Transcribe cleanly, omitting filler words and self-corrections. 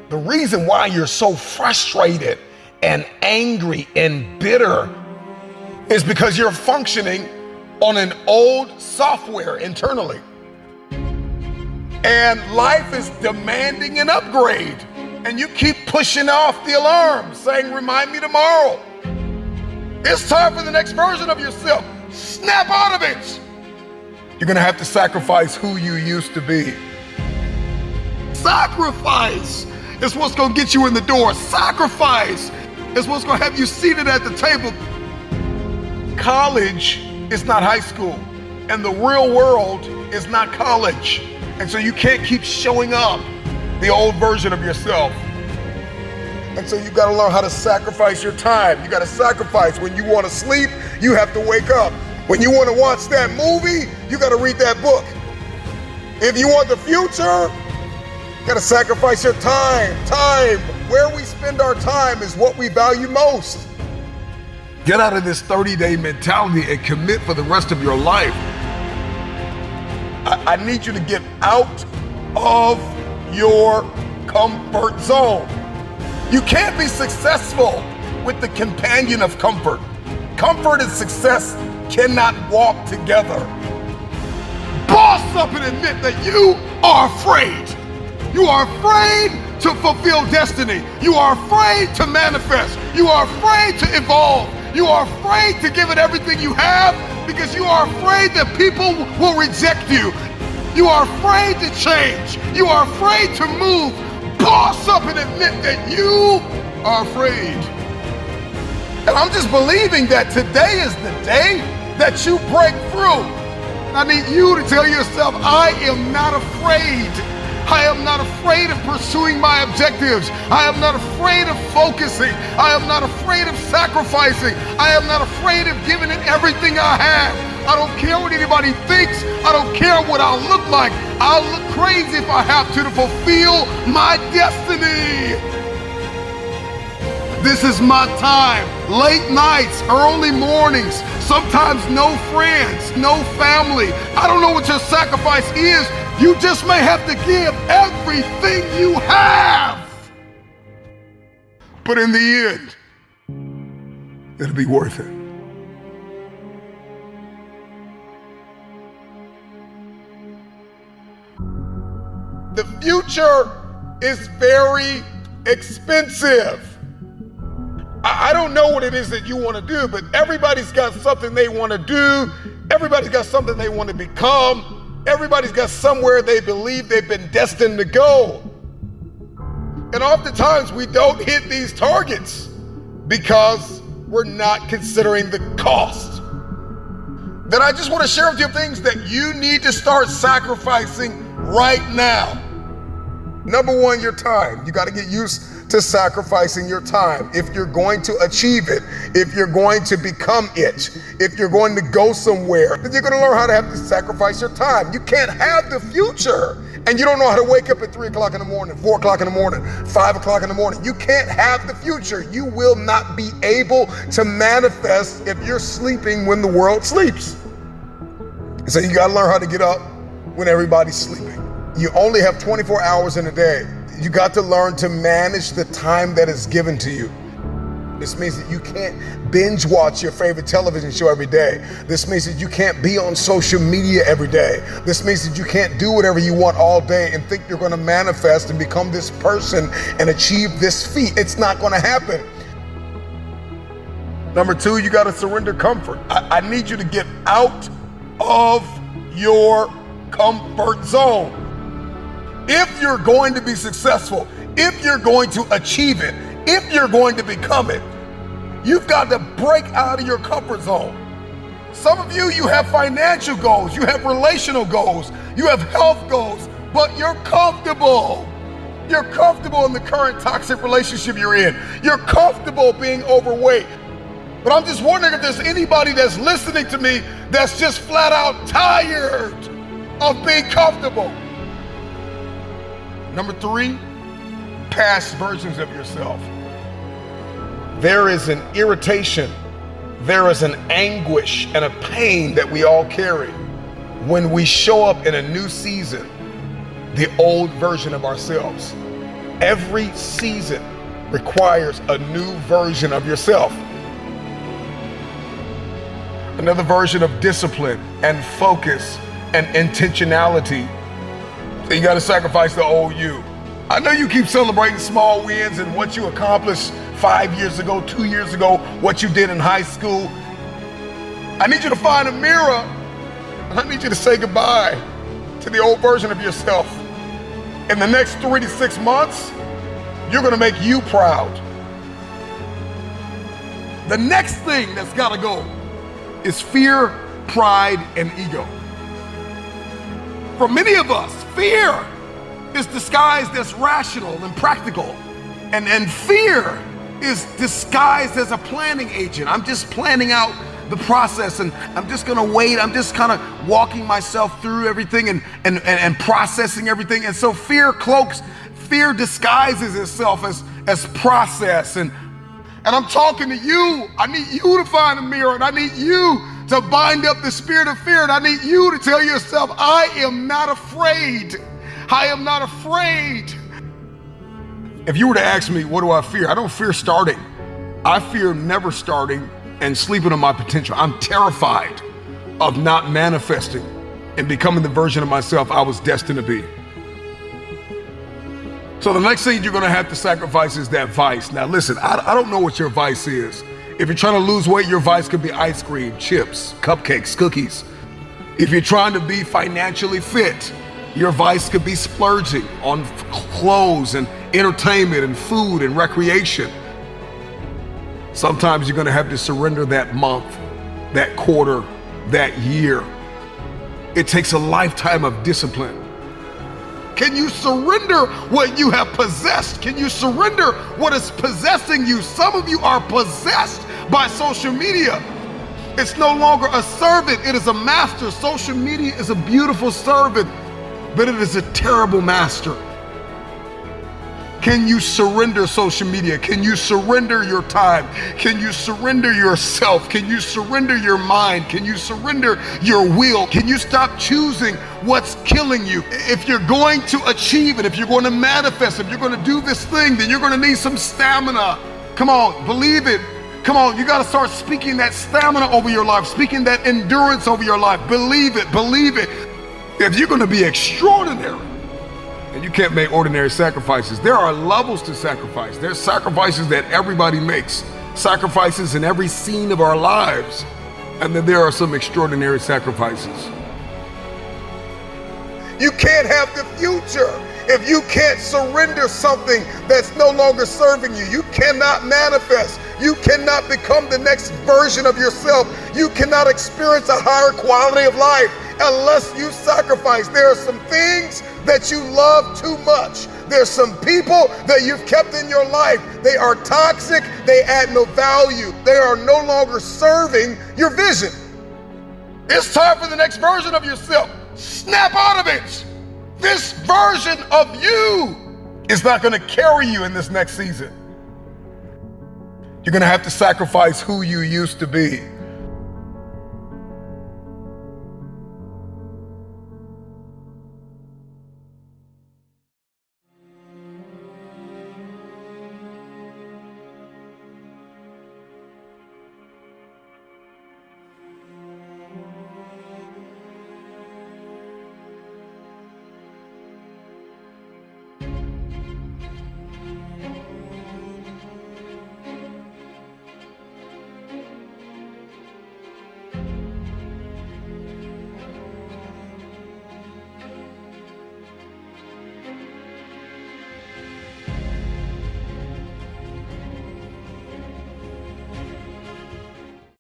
The reason why you're so frustrated and angry and bitter is because you're functioning on an old software internally. And life is demanding an upgrade. And you keep pushing off the alarm, saying, remind me tomorrow. It's time for the next version of yourself. Snap out of it. You're gonna have to sacrifice who you used to be. Sacrifice is what's gonna get you in the door. Sacrifice is what's gonna have you seated at the table. College is not high school, and the real world is not college. And so you can't keep showing up the old version of yourself. And so you gotta learn how to sacrifice your time. You gotta sacrifice. When you wanna sleep, you have to wake up. When you wanna watch that movie, you gotta read that book. If you want the future, you gotta sacrifice your time. Time, where we spend our time is what we value most. Get out of this 30-day mentality and commit for the rest of your life. I need you to get out of your comfort zone. You can't be successful with the companion of comfort. Comfort and success cannot walk together. Boss up and admit that you are afraid. You are afraid to fulfill destiny. You are afraid to manifest. You are afraid to evolve. You are afraid to give it everything you have because you are afraid that people will reject you. You are afraid to change. You are afraid to move. Boss up and admit that you are afraid. And I'm just believing that today is the day that you break through. I need you to tell yourself, I am not afraid. I am not afraid of pursuing my objectives. I am not afraid of focusing. I am not afraid of sacrificing. I am not afraid of giving it everything I have. I don't care what anybody thinks. I don't care what I'll look like. I'll look crazy if I have to fulfill my destiny. This is my time. Late nights, early mornings, sometimes no friends, no family. I don't know what your sacrifice is. You just may have to give everything you have. But in the end, it'll be worth it. The future is very expensive. I don't know what it is that you want to do, but everybody's got something they want to do. Everybody's got something they want to become. Everybody's got somewhere they believe they've been destined to go. And oftentimes we don't hit these targets because we're not considering the cost. Then I just want to share with you things that you need to start sacrificing right now. Number one, your time. You got to get used to sacrificing your time. If you're going to achieve it, if you're going to become it, if you're going to go somewhere, then you're going to learn how to have to sacrifice your time. You can't have the future and you don't know how to wake up at 3 o'clock in the morning, 4 o'clock in the morning, 5 o'clock in the morning. You can't have the future. You will not be able to manifest if you're sleeping when the world sleeps. So you got to learn how to get up when everybody's sleeping. You only have 24 hours in a day. You got to learn to manage the time that is given to you. This means that you can't binge watch your favorite television show every day. This means that you can't be on social media every day. This means that you can't do whatever you want all day and think you're going to manifest and become this person and achieve this feat. It's not going to happen. Number two, you got to surrender comfort. I need you to get out of your comfort zone. If you're going to be successful, if you're going to achieve it, if you're going to become it, you've got to break out of your comfort zone. Some of you have financial goals, you have relational goals, you have health goals, but you're comfortable. You're comfortable in the current toxic relationship you're in. You're comfortable being overweight. But I'm just wondering if there's anybody that's listening to me that's just flat out tired of being comfortable. Number three, past versions of yourself. There is an irritation, there is an anguish and a pain that we all carry when we show up in a new season, the old version of ourselves. Every season requires a new version of yourself. Another version of discipline and focus and intentionality. So you got to sacrifice the old you. I know you keep celebrating small wins and what you accomplished 5 years ago, 2 years ago, what you did in high school. I need you to find a mirror. I need you to say goodbye to the old version of yourself. In the next 3 to 6 months, you're gonna make you proud. The next thing that's gotta go is fear, pride, and ego. For many of us, fear is disguised as rational and practical. And fear is disguised as a planning agent. I'm just planning out the process and I'm just gonna wait. I'm just kind of walking myself through everything and processing everything. And so fear disguises itself as process. And I'm talking to you. I need you to find a mirror, and I need you to bind up the spirit of fear. And I need you to tell yourself, I am not afraid. I am not afraid. If you were to ask me, what do I fear? I don't fear starting. I fear never starting and sleeping on my potential. I'm terrified of not manifesting and becoming the version of myself I was destined to be. So the next thing you're gonna have to sacrifice is that vice. Now listen, I don't know what your vice is. If you're trying to lose weight, your vice could be ice cream, chips, cupcakes, cookies. If you're trying to be financially fit, your vice could be splurging on clothes and entertainment and food and recreation. Sometimes you're gonna have to surrender that month, that quarter, that year. It takes a lifetime of discipline. Can you surrender what you have possessed? Can you surrender what is possessing you? Some of you are possessed by social media. It's no longer a servant, it is a master. Social media is a beautiful servant, but it is a terrible master. Can you surrender social media? Can you surrender your time? Can you surrender yourself? Can you surrender your mind? Can you surrender your will? Can you stop choosing what's killing you? If you're going to achieve it, if you're going to manifest, if you're going to do this thing, then you're going to need some stamina. Come on, believe it. Come on, you got to start speaking that stamina over your life, speaking that endurance over your life. Believe it, believe it. If you're going to be extraordinary, and you can't make ordinary sacrifices. There are levels to sacrifice. There's sacrifices that everybody makes, sacrifices in every scene of our lives. And then there are some extraordinary sacrifices. You can't have the future if you can't surrender something that's no longer serving you. You cannot manifest. You cannot become the next version of yourself. You cannot experience a higher quality of life unless you sacrifice. There are some things that you love too much. There's some people that you've kept in your life. They are toxic. They add no value. They are no longer serving your vision. It's time for the next version of yourself. Snap out of it. This version of you is not going to carry you in this next season. You're going to have to sacrifice who you used to be.